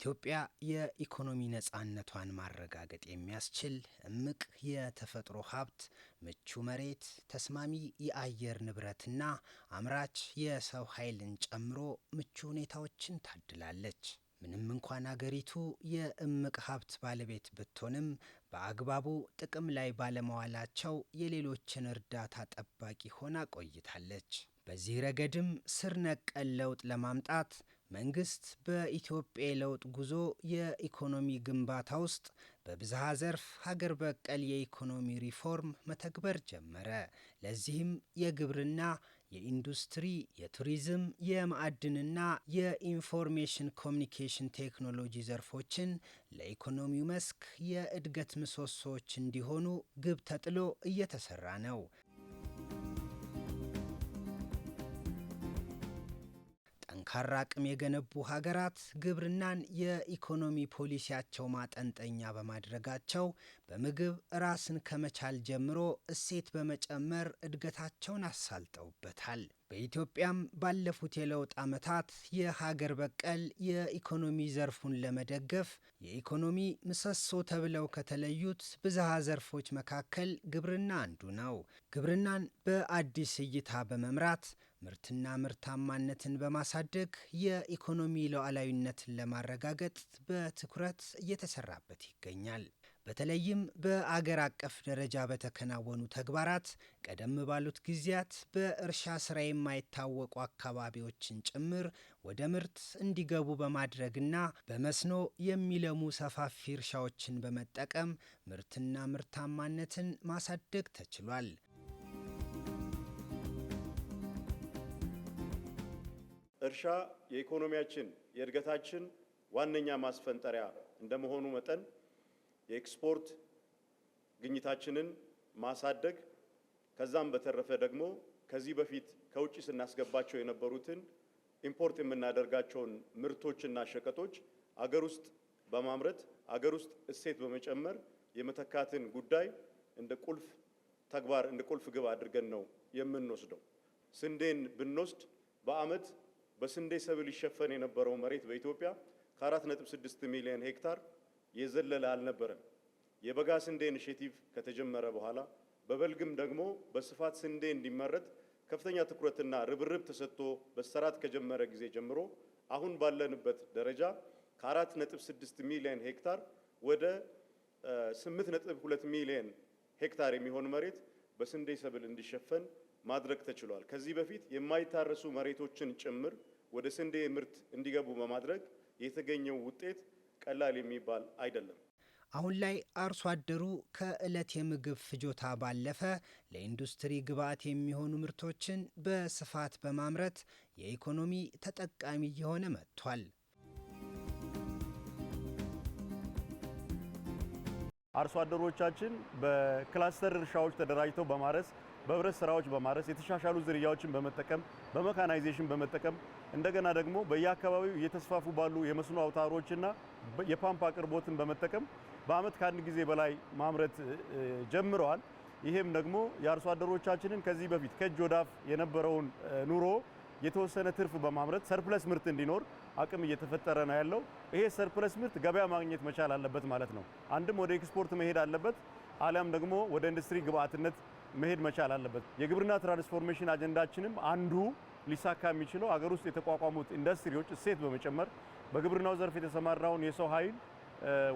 ኢትዮጵያ የኢኮኖሚ ነፃነቷን ማረጋገጥ የሚያስችል እምቅ የተፈጥሮ ሀብት፣ ምቹ መሬት፣ ተስማሚ የአየር ንብረትና አምራች የሰው ኃይልን ጨምሮ ምቹ ሁኔታዎችን ታድላለች። ምንም እንኳን አገሪቱ የእምቅ ሀብት ባለቤት ብትሆንም በአግባቡ ጥቅም ላይ ባለመዋላቸው የሌሎችን እርዳታ ጠባቂ ሆና ቆይታለች። በዚህ ረገድም ስር ነቀል ለውጥ ለማምጣት መንግስት በኢትዮጵያ የለውጥ ጉዞ የኢኮኖሚ ግንባታ ውስጥ በብዝሃ ዘርፍ ሀገር በቀል የኢኮኖሚ ሪፎርም መተግበር ጀመረ። ለዚህም የግብርና፣ የኢንዱስትሪ፣ የቱሪዝም፣ የማዕድንና የኢንፎርሜሽን ኮሚኒኬሽን ቴክኖሎጂ ዘርፎችን ለኢኮኖሚው መስክ የእድገት ምሰሶዎች እንዲሆኑ ግብ ተጥሎ እየተሰራ ነው። ጠንካራ አቅም የገነቡ ሀገራት ግብርናን የኢኮኖሚ ፖሊሲያቸው ማጠንጠኛ በማድረጋቸው በምግብ ራስን ከመቻል ጀምሮ እሴት በመጨመር እድገታቸውን አሳልጠውበታል። በኢትዮጵያም ባለፉት የለውጥ ዓመታት የሀገር በቀል የኢኮኖሚ ዘርፉን ለመደገፍ የኢኮኖሚ ምሰሶ ተብለው ከተለዩት ብዝሃ ዘርፎች መካከል ግብርና አንዱ ነው። ግብርናን በአዲስ እይታ በመምራት ምርትና ምርታማነትን በማሳደግ የኢኮኖሚ ሉዓላዊነትን ለማረጋገጥ በትኩረት እየተሰራበት ይገኛል። በተለይም በአገር አቀፍ ደረጃ በተከናወኑ ተግባራት ቀደም ባሉት ጊዜያት በእርሻ ስራ የማይታወቁ አካባቢዎችን ጭምር ወደ ምርት እንዲገቡ በማድረግና በመስኖ የሚለሙ ሰፋፊ እርሻዎችን በመጠቀም ምርትና ምርታማነትን ማሳደግ ተችሏል። እርሻ የኢኮኖሚያችን የእድገታችን ዋነኛ ማስፈንጠሪያ እንደመሆኑ መጠን የኤክስፖርት ግኝታችንን ማሳደግ ከዛም በተረፈ ደግሞ ከዚህ በፊት ከውጭ ስናስገባቸው የነበሩትን ኢምፖርት የምናደርጋቸውን ምርቶችና ሸቀጦች አገር ውስጥ በማምረት አገር ውስጥ እሴት በመጨመር የመተካትን ጉዳይ እንደ ቁልፍ ተግባር እንደ ቁልፍ ግብ አድርገን ነው የምንወስደው። ስንዴን ብንወስድ በዓመት በስንዴ ሰብል ይሸፈን የነበረው መሬት በኢትዮጵያ ከ4.6 ሚሊዮን ሄክታር የዘለለ አልነበረም። የበጋ ስንዴ ኢኒሼቲቭ ከተጀመረ በኋላ በበልግም ደግሞ በስፋት ስንዴ እንዲመረት ከፍተኛ ትኩረትና ርብርብ ተሰጥቶ በሰራት ከጀመረ ጊዜ ጀምሮ አሁን ባለንበት ደረጃ ከ4.6 ሚሊዮን ሄክታር ወደ 8.2 ሚሊዮን ሄክታር የሚሆን መሬት በስንዴ ሰብል እንዲሸፈን ማድረግ ተችሏል። ከዚህ በፊት የማይታረሱ መሬቶችን ጭምር ወደ ስንዴ ምርት እንዲገቡ በማድረግ የተገኘው ውጤት ቀላል የሚባል አይደለም። አሁን ላይ አርሶ አደሩ ከዕለት የምግብ ፍጆታ ባለፈ ለኢንዱስትሪ ግብዓት የሚሆኑ ምርቶችን በስፋት በማምረት የኢኮኖሚ ተጠቃሚ እየሆነ መጥቷል። አርሶ አደሮቻችን በክላስተር እርሻዎች ተደራጅተው በማረስ በህብረት ስራዎች በማረስ የተሻሻሉ ዝርያዎችን በመጠቀም በመካናይዜሽን በመጠቀም እንደገና ደግሞ በየአካባቢው እየተስፋፉ ባሉ የመስኖ አውታሮችና የፓምፕ አቅርቦትን በመጠቀም በአመት ከአንድ ጊዜ በላይ ማምረት ጀምረዋል። ይሄም ደግሞ የአርሶ አደሮቻችንን ከዚህ በፊት ከእጅ ወዳፍ የነበረውን ኑሮ የተወሰነ ትርፍ በማምረት ሰርፕለስ ምርት እንዲኖር አቅም እየተፈጠረ ነው ያለው። ይሄ ሰርፕለስ ምርት ገበያ ማግኘት መቻል አለበት ማለት ነው። አንድም ወደ ኤክስፖርት መሄድ አለበት፣ አሊያም ደግሞ ወደ ኢንዱስትሪ ግብዓትነት መሄድ መቻል አለበት። የግብርና ትራንስፎርሜሽን አጀንዳችንም አንዱ ሊሳካ የሚችለው አገር ውስጥ የተቋቋሙት ኢንዱስትሪዎች እሴት በመጨመር በግብርናው ዘርፍ የተሰማራውን የሰው ኃይል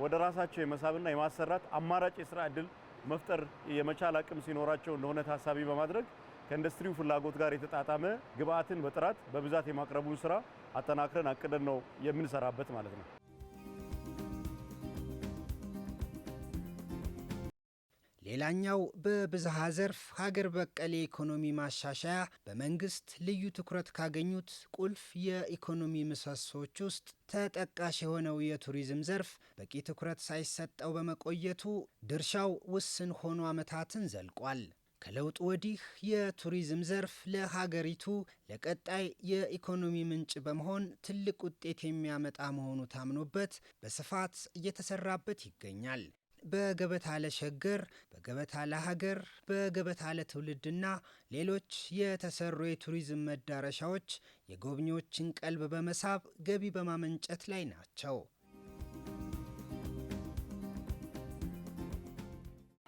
ወደ ራሳቸው የመሳብና የማሰራት አማራጭ የስራ ዕድል መፍጠር የመቻል አቅም ሲኖራቸው እንደሆነ ታሳቢ በማድረግ ከኢንዱስትሪው ፍላጎት ጋር የተጣጣመ ግብዓትን በጥራት በብዛት የማቅረቡን ስራ አጠናክረን አቅደን ነው የምንሰራበት ማለት ነው። ሌላኛው በብዝሃ ዘርፍ ሀገር በቀል የኢኮኖሚ ማሻሻያ በመንግስት ልዩ ትኩረት ካገኙት ቁልፍ የኢኮኖሚ ምሰሶች ውስጥ ተጠቃሽ የሆነው የቱሪዝም ዘርፍ በቂ ትኩረት ሳይሰጠው በመቆየቱ ድርሻው ውስን ሆኖ ዓመታትን ዘልቋል። ከለውጥ ወዲህ የቱሪዝም ዘርፍ ለሀገሪቱ ለቀጣይ የኢኮኖሚ ምንጭ በመሆን ትልቅ ውጤት የሚያመጣ መሆኑ ታምኖበት በስፋት እየተሰራበት ይገኛል። በገበታ ለሸገር፣ በገበታ ለሀገር፣ በገበታ ለትውልድና ሌሎች የተሰሩ የቱሪዝም መዳረሻዎች የጎብኚዎችን ቀልብ በመሳብ ገቢ በማመንጨት ላይ ናቸው።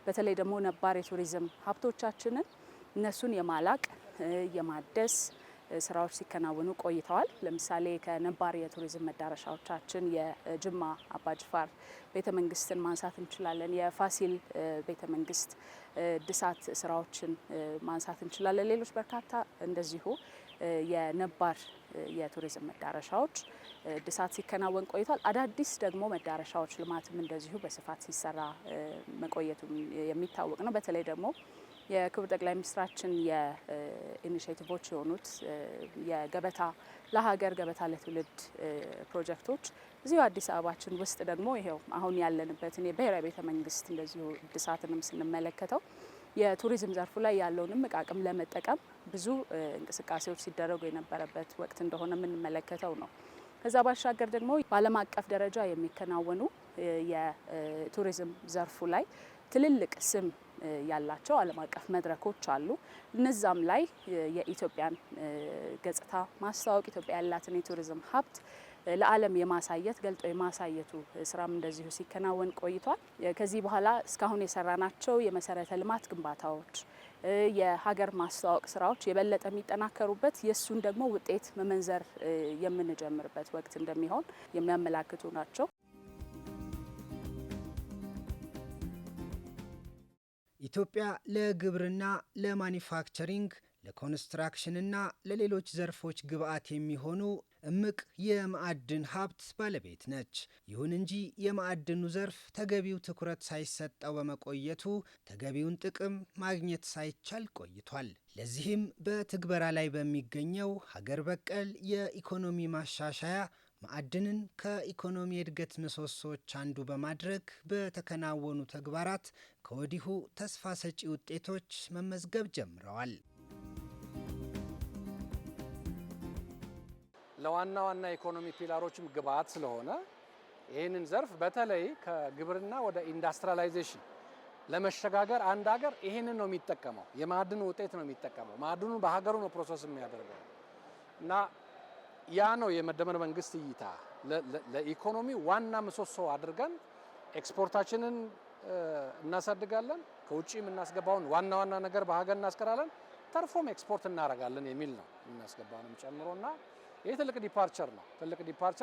በተለይ ደግሞ ነባር የቱሪዝም ሀብቶቻችንን እነሱን የማላቅ የማደስ ስራዎች ሲከናወኑ ቆይተዋል። ለምሳሌ ከነባር የቱሪዝም መዳረሻዎቻችን የጅማ አባጅፋር ቤተ መንግስትን ማንሳት እንችላለን። የፋሲል ቤተ መንግስት እድሳት ስራዎችን ማንሳት እንችላለን። ሌሎች በርካታ እንደዚሁ የነባር የቱሪዝም መዳረሻዎች እድሳት ሲከናወን ቆይቷል። አዳዲስ ደግሞ መዳረሻዎች ልማትም እንደዚሁ በስፋት ሲሰራ መቆየቱ የሚታወቅ ነው። በተለይ ደግሞ የክቡር ጠቅላይ ሚኒስትራችን የኢኒሼቲቮች የሆኑት የገበታ ለሀገር ገበታ ለትውልድ ፕሮጀክቶች እዚሁ አዲስ አበባችን ውስጥ ደግሞ ይሄው አሁን ያለንበትን የብሔራዊ ቤተ መንግስት እንደዚሁ እድሳትንም ስንመለከተው የቱሪዝም ዘርፉ ላይ ያለውንም አቅም ለመጠቀም ብዙ እንቅስቃሴዎች ሲደረጉ የነበረበት ወቅት እንደሆነ የምንመለከተው ነው። ከዛ ባሻገር ደግሞ በዓለም አቀፍ ደረጃ የሚከናወኑ የቱሪዝም ዘርፉ ላይ ትልልቅ ስም ያላቸው ዓለም አቀፍ መድረኮች አሉ። እነዛም ላይ የኢትዮጵያን ገጽታ ማስተዋወቅ ኢትዮጵያ ያላትን የቱሪዝም ሀብት ለዓለም የማሳየት ገልጦ የማሳየቱ ስራም እንደዚሁ ሲከናወን ቆይቷል። ከዚህ በኋላ እስካሁን የሰራናቸው የመሰረተ ልማት ግንባታዎች፣ የሀገር ማስተዋወቅ ስራዎች የበለጠ የሚጠናከሩበት የእሱን ደግሞ ውጤት መመንዘር የምንጀምርበት ወቅት እንደሚሆን የሚያመላክቱ ናቸው። ኢትዮጵያ ለግብርና፣ ለማኒፋክቸሪንግ፣ ለኮንስትራክሽንና ለሌሎች ዘርፎች ግብዓት የሚሆኑ እምቅ የማዕድን ሀብት ባለቤት ነች። ይሁን እንጂ የማዕድኑ ዘርፍ ተገቢው ትኩረት ሳይሰጠው በመቆየቱ ተገቢውን ጥቅም ማግኘት ሳይቻል ቆይቷል። ለዚህም በትግበራ ላይ በሚገኘው ሀገር በቀል የኢኮኖሚ ማሻሻያ ማዕድንን ከኢኮኖሚ እድገት ምሰሶዎች አንዱ በማድረግ በተከናወኑ ተግባራት ከወዲሁ ተስፋ ሰጪ ውጤቶች መመዝገብ ጀምረዋል። ለዋና ዋና ኢኮኖሚ ፒላሮችም ግብዓት ስለሆነ ይህንን ዘርፍ በተለይ ከግብርና ወደ ኢንዱስትሪያላይዜሽን ለመሸጋገር አንድ ሀገር ይህንን ነው የሚጠቀመው፣ የማዕድኑ ውጤት ነው የሚጠቀመው። ማዕድኑን በሀገሩ ነው ፕሮሰስ የሚያደርገው እና ያ ነው የመደመር መንግስት እይታ። ለኢኮኖሚ ዋና ምሰሶ አድርገን ኤክስፖርታችንን እናሳድጋለን፣ ከውጭ የምናስገባውን ዋና ዋና ነገር በሀገር እናስቀራለን፣ ተርፎም ኤክስፖርት እናደርጋለን የሚል ነው የምናስገባውንም ጨምሮና ይህ ትልቅ ዲፓርቸር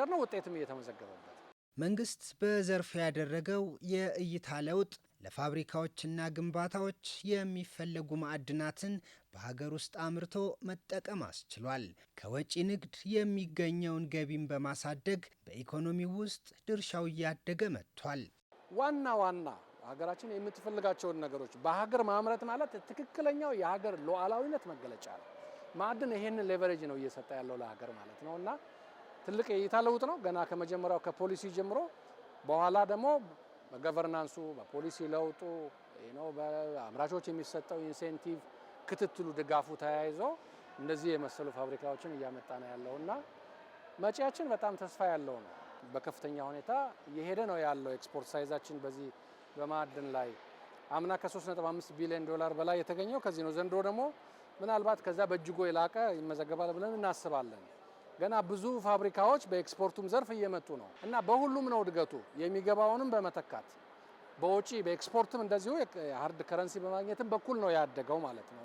ነው፣ ውጤትም እየተመዘገበበት። መንግስት በዘርፉ ያደረገው የእይታ ለውጥ ለፋብሪካዎችና ግንባታዎች የሚፈለጉ ማዕድናትን በሀገር ውስጥ አምርቶ መጠቀም አስችሏል። ከወጪ ንግድ የሚገኘውን ገቢም በማሳደግ በኢኮኖሚው ውስጥ ድርሻው እያደገ መጥቷል። ዋና ሀገራችን የምትፈልጋቸውን ነገሮች በሀገር ማምረት ማለት ትክክለኛው የሀገር ሉዓላዊነት መገለጫ ነው። ማዕድን ይሄንን ሌቨሬጅ ነው እየሰጠ ያለው ለሀገር ማለት ነው እና ትልቅ የእይታ ለውጥ ነው። ገና ከመጀመሪያው ከፖሊሲ ጀምሮ በኋላ ደግሞ በገቨርናንሱ በፖሊሲ ለውጡ ነው በአምራቾች የሚሰጠው ኢንሴንቲቭ ክትትሉ፣ ድጋፉ ተያይዞ እንደዚህ የመሰሉ ፋብሪካዎችን እያመጣ ነው ያለውና መጪያችን በጣም ተስፋ ያለው ነው። በከፍተኛ ሁኔታ እየሄደ ነው ያለው ኤክስፖርት ሳይዛችን በዚህ በማዕድን ላይ አምና ከ3.5 ቢሊዮን ዶላር በላይ የተገኘው ከዚህ ነው። ዘንድሮ ደግሞ ምናልባት ከዛ በእጅጉ የላቀ ይመዘገባል ብለን እናስባለን። ገና ብዙ ፋብሪካዎች በኤክስፖርቱም ዘርፍ እየመጡ ነው እና በሁሉም ነው እድገቱ። የሚገባውንም በመተካት በውጪ በኤክስፖርትም እንደዚሁ ሃርድ ከረንሲ በማግኘትም በኩል ነው ያደገው ማለት ነው።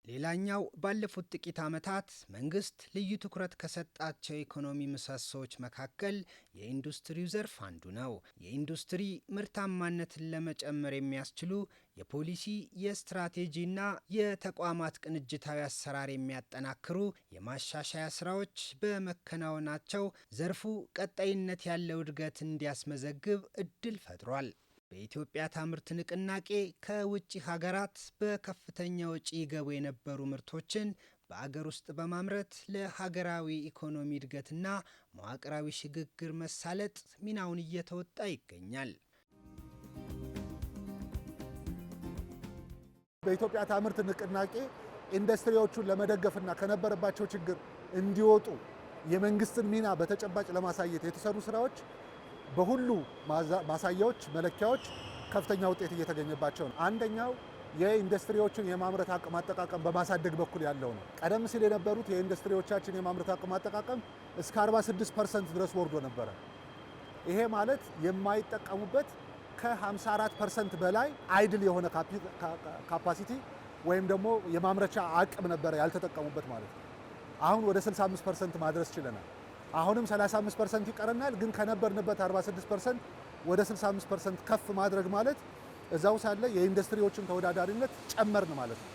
ሌላኛው ባለፉት ጥቂት ዓመታት መንግስት ልዩ ትኩረት ከሰጣቸው የኢኮኖሚ ምሰሶዎች መካከል የኢንዱስትሪው ዘርፍ አንዱ ነው። የኢንዱስትሪ ምርታማነትን ለመጨመር የሚያስችሉ የፖሊሲ የስትራቴጂና የተቋማት ቅንጅታዊ አሰራር የሚያጠናክሩ የማሻሻያ ስራዎች በመከናወናቸው ዘርፉ ቀጣይነት ያለው እድገት እንዲያስመዘግብ እድል ፈጥሯል። በኢትዮጵያ ታምርት ንቅናቄ ከውጭ ሀገራት በከፍተኛ ወጪ ይገቡ የነበሩ ምርቶችን በአገር ውስጥ በማምረት ለሀገራዊ ኢኮኖሚ እድገትና መዋቅራዊ ሽግግር መሳለጥ ሚናውን እየተወጣ ይገኛል። በኢትዮጵያ ታምርት ንቅናቄ ኢንዱስትሪዎቹን ለመደገፍና ከነበረባቸው ችግር እንዲወጡ የመንግስትን ሚና በተጨባጭ ለማሳየት የተሰሩ ስራዎች በሁሉ ማሳያዎች፣ መለኪያዎች ከፍተኛ ውጤት እየተገኘባቸው ነው። አንደኛው የኢንዱስትሪዎችን የማምረት አቅም አጠቃቀም በማሳደግ በኩል ያለው ነው። ቀደም ሲል የነበሩት የኢንዱስትሪዎቻችን የማምረት አቅም አጠቃቀም እስከ 46% ድረስ ወርዶ ነበረ። ይሄ ማለት የማይጠቀሙበት ከ54% በላይ አይድል የሆነ ካፓሲቲ ወይም ደግሞ የማምረቻ አቅም ነበረ ያልተጠቀሙበት ማለት ነው። አሁን ወደ 65% ማድረስ ችለናል። አሁንም 35% ይቀረናል። ግን ከነበርንበት 46% ወደ 65% ከፍ ማድረግ ማለት እዛው ሳለ የኢንዱስትሪዎችን ተወዳዳሪነት ጨመርን ማለት ነው።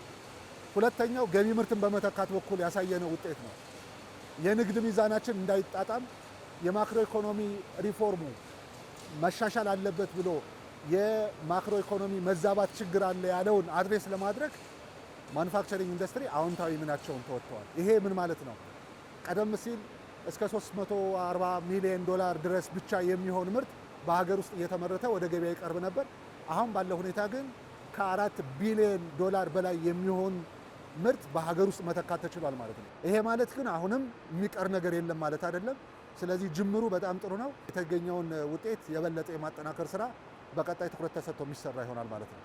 ሁለተኛው ገቢ ምርትን በመተካት በኩል ያሳየነው ውጤት ነው። የንግድ ሚዛናችን እንዳይጣጣም የማክሮ ኢኮኖሚ ሪፎርሙ መሻሻል አለበት ብሎ የማክሮ ኢኮኖሚ መዛባት ችግር አለ ያለውን አድሬስ ለማድረግ ማኑፋክቸሪንግ ኢንዱስትሪ አዎንታዊ ሚናቸውን ተወጥተዋል። ይሄ ምን ማለት ነው? ቀደም ሲል እስከ 340 ሚሊዮን ዶላር ድረስ ብቻ የሚሆን ምርት በሀገር ውስጥ እየተመረተ ወደ ገበያ ይቀርብ ነበር። አሁን ባለው ሁኔታ ግን ከ4 ቢሊዮን ዶላር በላይ የሚሆን ምርት በሀገር ውስጥ መተካት ተችሏል ማለት ነው። ይሄ ማለት ግን አሁንም የሚቀር ነገር የለም ማለት አይደለም። ስለዚህ ጅምሩ በጣም ጥሩ ነው። የተገኘውን ውጤት የበለጠ የማጠናከር ስራ በቀጣይ ትኩረት ተሰጥቶ የሚሰራ ይሆናል ማለት ነው።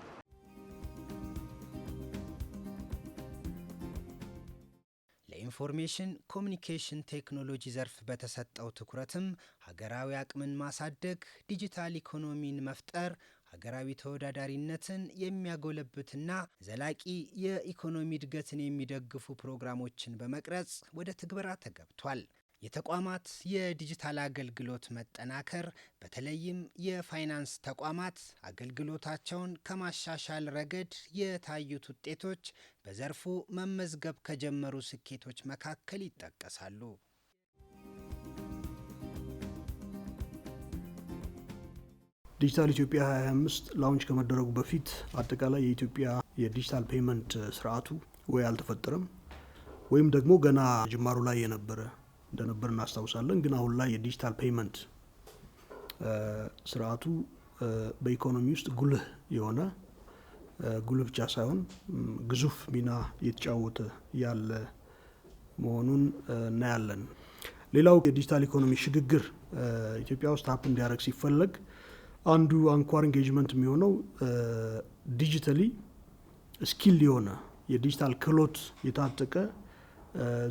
ለኢንፎርሜሽን ኮሚኒኬሽን ቴክኖሎጂ ዘርፍ በተሰጠው ትኩረትም ሀገራዊ አቅምን ማሳደግ፣ ዲጂታል ኢኮኖሚን መፍጠር፣ ሀገራዊ ተወዳዳሪነትን የሚያጎለብትና ዘላቂ የኢኮኖሚ እድገትን የሚደግፉ ፕሮግራሞችን በመቅረጽ ወደ ትግበራ ተገብቷል። የተቋማት የዲጂታል አገልግሎት መጠናከር በተለይም የፋይናንስ ተቋማት አገልግሎታቸውን ከማሻሻል ረገድ የታዩት ውጤቶች በዘርፉ መመዝገብ ከጀመሩ ስኬቶች መካከል ይጠቀሳሉ። ዲጂታል ኢትዮጵያ 2025 ላውንች ከመደረጉ በፊት አጠቃላይ የኢትዮጵያ የዲጂታል ፔመንት ስርዓቱ ወይ አልተፈጠረም ወይም ደግሞ ገና ጅማሩ ላይ የነበረ እንደነበር እናስታውሳለን። ግን አሁን ላይ የዲጂታል ፔመንት ስርዓቱ በኢኮኖሚ ውስጥ ጉልህ የሆነ ጉልህ ብቻ ሳይሆን ግዙፍ ሚና እየተጫወተ ያለ መሆኑን እናያለን። ሌላው የዲጂታል ኢኮኖሚ ሽግግር ኢትዮጵያ ውስጥ ሀፕ እንዲያደርግ ሲፈለግ አንዱ አንኳር ኢንጌጅመንት የሚሆነው ዲጂታሊ ስኪል የሆነ የዲጂታል ክህሎት የታጠቀ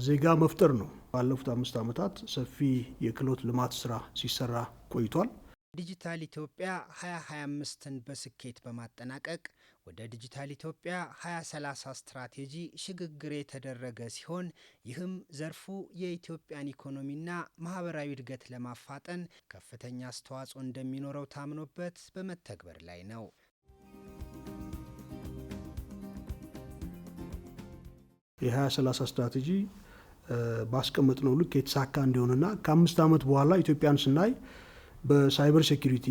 ዜጋ መፍጠር ነው። ባለፉት 5 ዓመታት ሰፊ የክህሎት ልማት ስራ ሲሰራ ቆይቷል። ዲጂታል ኢትዮጵያ 2025ን በስኬት በማጠናቀቅ ወደ ዲጂታል ኢትዮጵያ 2030 ስትራቴጂ ሽግግር የተደረገ ሲሆን ይህም ዘርፉ የኢትዮጵያን ኢኮኖሚና ማህበራዊ እድገት ለማፋጠን ከፍተኛ አስተዋጽኦ እንደሚኖረው ታምኖበት በመተግበር ላይ ነው። የ2030 ስትራቴጂ ባስቀመጥነው ልክ የተሳካ እንዲሆንና ከ5 ዓመት በኋላ ኢትዮጵያን ስናይ በሳይበር ሴኩሪቲ፣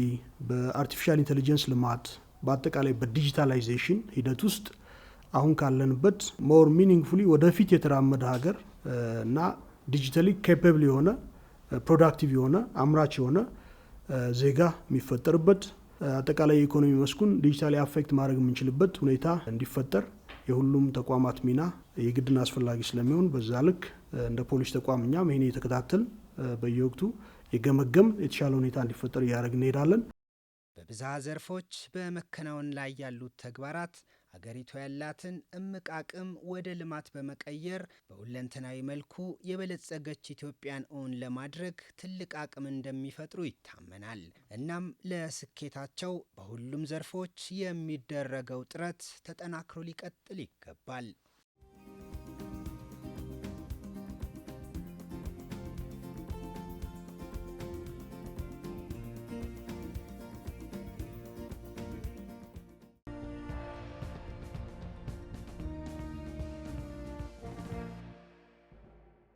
በአርቲፊሻል ኢንቴሊጀንስ ልማት፣ በአጠቃላይ በዲጂታላይዜሽን ሂደት ውስጥ አሁን ካለንበት ሞር ሚኒንግፉሊ ወደፊት የተራመደ ሀገር እና ዲጂታሊ ኬፓብል የሆነ ፕሮዳክቲቭ የሆነ አምራች የሆነ ዜጋ የሚፈጠርበት አጠቃላይ የኢኮኖሚ መስኩን ዲጂታሊ አፌክት ማድረግ የምንችልበት ሁኔታ እንዲፈጠር የሁሉም ተቋማት ሚና የግድና አስፈላጊ ስለሚሆን በዛ ልክ እንደ ፖሊስ ተቋም እኛም ይሄን እየተከታተል በየወቅቱ የገመገም የተሻለ ሁኔታ እንዲፈጠር እያደረግን እንሄዳለን። በብዝሃ ዘርፎች በመከናወን ላይ ያሉት ተግባራት ሀገሪቱ ያላትን እምቅ አቅም ወደ ልማት በመቀየር በሁለንተናዊ መልኩ የበለጸገች ኢትዮጵያን እውን ለማድረግ ትልቅ አቅም እንደሚፈጥሩ ይታመናል። እናም ለስኬታቸው በሁሉም ዘርፎች የሚደረገው ጥረት ተጠናክሮ ሊቀጥል ይገባል።